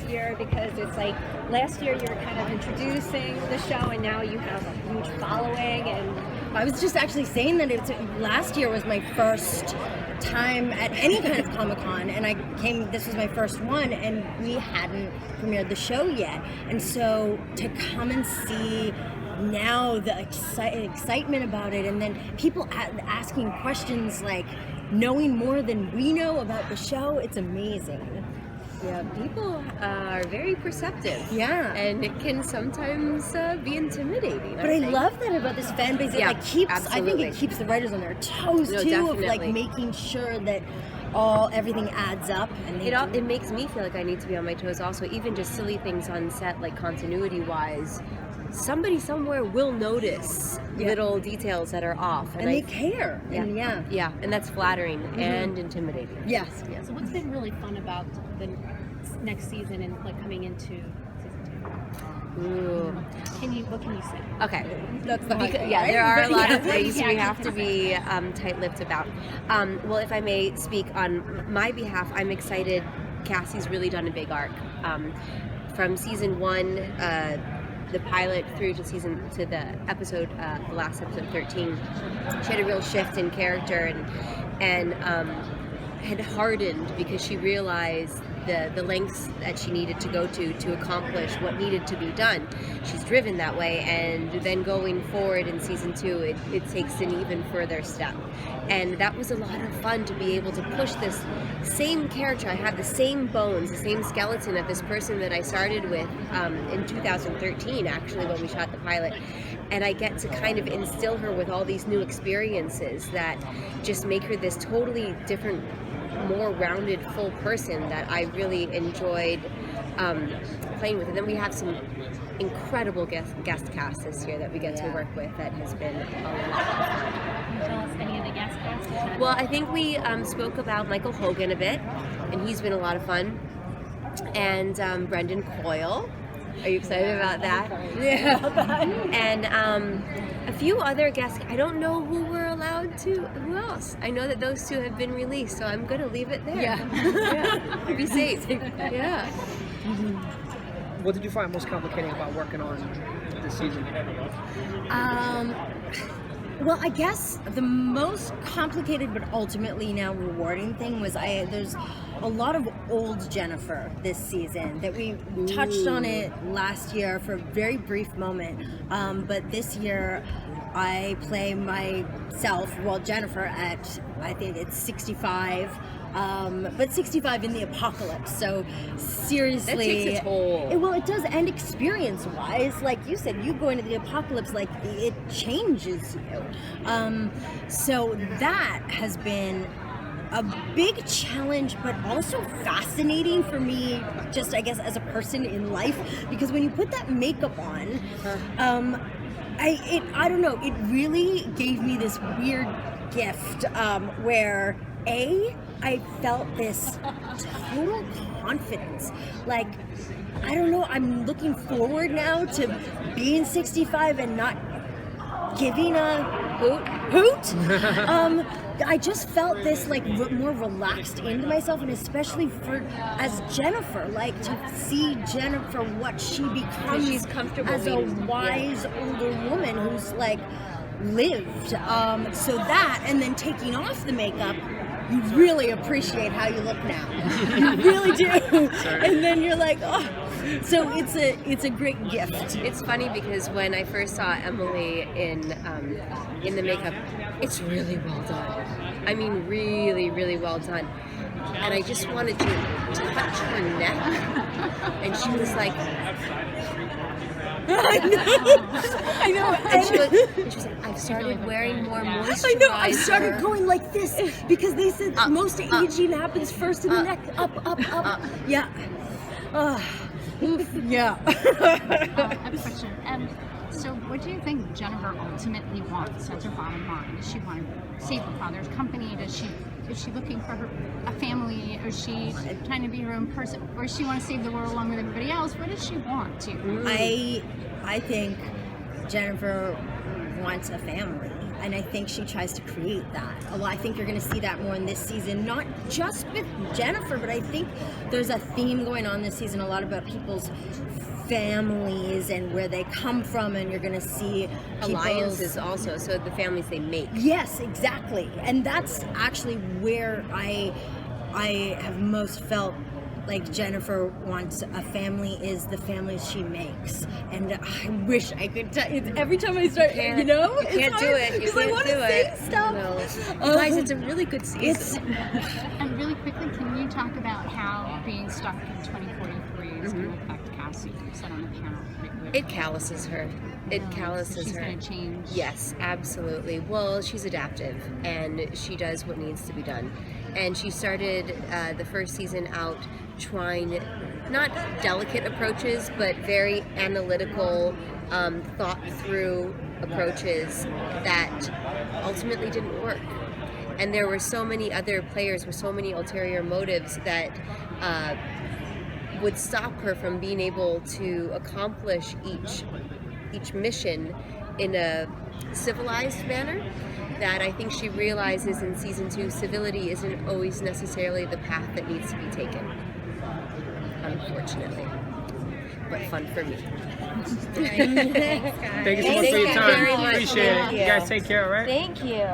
year? Because it's like last year you were kind of introducing the show, and now you have a huge following. And I was just actually saying that last year was my first time at any kind of Comic-Con, and this was my first one, and we hadn't premiered the show yet. And so to come and see now the excitement about it, and then people asking questions, like knowing more than we know about the show, it's amazing. Yeah, people are very perceptive. Yeah. And it can sometimes be intimidating. But I love that about this fan base. It I think it keeps the writers on their toes too, definitely. of like making sure that everything adds up. And it makes me feel like I need to be on my toes also, even just silly things on set, like continuity wise. Somebody somewhere will notice little details that are off, and they care. Yeah, and that's flattering and intimidating. Yes. So what's been really fun about the next season and like coming into season 2? Ooh. What can you say? Okay. That's the hard thing, yeah, right? there are a lot of things we have to be tight-lipped about. Well, if I may speak on my behalf, I'm excited. Cassie's really done a big arc. From season 1, the pilot through to the episode, the last episode 13, she had a real shift in character and had hardened because she realized the lengths that she needed to go to accomplish what needed to be done. She's driven that way, and then going forward in season 2, it takes an even further step. And that was a lot of fun to be able to push this same character. I have the same bones, the same skeleton of this person that I started with in 2013, actually, when we shot the pilot. And I get to kind of instill her with all these new experiences that just make her this totally different, more rounded, full person that I really enjoyed playing with. And then we have some incredible guest cast this year that we get to work with that has been a lot of fun. Can you tell us any of the guest cast? Well, I think we spoke about Michael Hogan a bit, and he's been a lot of fun. And Brendan Coyle. Are you excited about that? Yeah. And a few other guests. I don't know who we're allowed to. Who else? I know that those two have been released, so I'm going to leave it there. Yeah. Be safe. Yeah. What did you find most complicating about working on this season? Well, I guess the most complicated but ultimately now rewarding thing was there's a lot of old Jennifer this season that we touched on it last year for a very brief moment, but this year I play myself, Jennifer, at I think it's 65. But 65 in the apocalypse, so seriously, that takes its toll. It does, and experience-wise, like you said, you go into the apocalypse, like it changes you. So that has been a big challenge, but also fascinating for me, just I guess as a person in life, because when you put that makeup on, I don't know, it really gave me this weird gift where I felt this total confidence. Like, I don't know, I'm looking forward now to being 65 and not giving a hoot. I just felt this like more relaxed into myself, and especially as Jennifer, like to see Jennifer, what she becomes she's comfortable as a wise older woman who's like lived. So that, and then taking off the makeup, you really appreciate how you look now. You really do. And then you're like, oh. So it's a great gift. It's funny because when I first saw Emily in the makeup, it's really well done. I mean, really, really well done. And I just wanted to touch her neck, and she was like, I know. And she was like, I've started wearing more moisturizer. I know. I started going like this because they said most aging happens first in the neck. Up. Yeah. Yeah. I have a question. So what do you think Jennifer ultimately wants? That's her bottom line. Does she want to save her father's company? Is she looking for a family? Or is she trying to be her own person? Or does she want to save the world along with everybody else? What does she want to? I think Jennifer wants a family. and I think she tries to create that. I think you're going to see that more in this season, not just with Jennifer, but I think there's a theme going on this season a lot about people's families and where they come from, and you're going to see Alliances also, so the families they make. Yes, exactly. And that's actually where I have most felt like Jennifer wants a family is the families she makes. And I wish I could tell every time I start, you know? You can't do it. You I can't want do to say it. stuff. No. Guys, it's a really good season. And really quickly, can you talk about how being stuck in 2043 is going to affect Cassie? You said on the panel. It calluses her. It calluses she's her. going to change. Yes, absolutely. Well, she's adaptive, and she does what needs to be done. And she started the first season out trying not delicate approaches, but very analytical, thought-through approaches that ultimately didn't work. And there were so many other players with so many ulterior motives that would stop her from being able to accomplish each mission in a civilized manner, that I think she realizes in season 2 civility isn't always necessarily the path that needs to be taken, unfortunately, but fun for me. Thank you so much for your Thank you time. very much. Appreciate it. Thank You you. guys take care, all right? Thank you.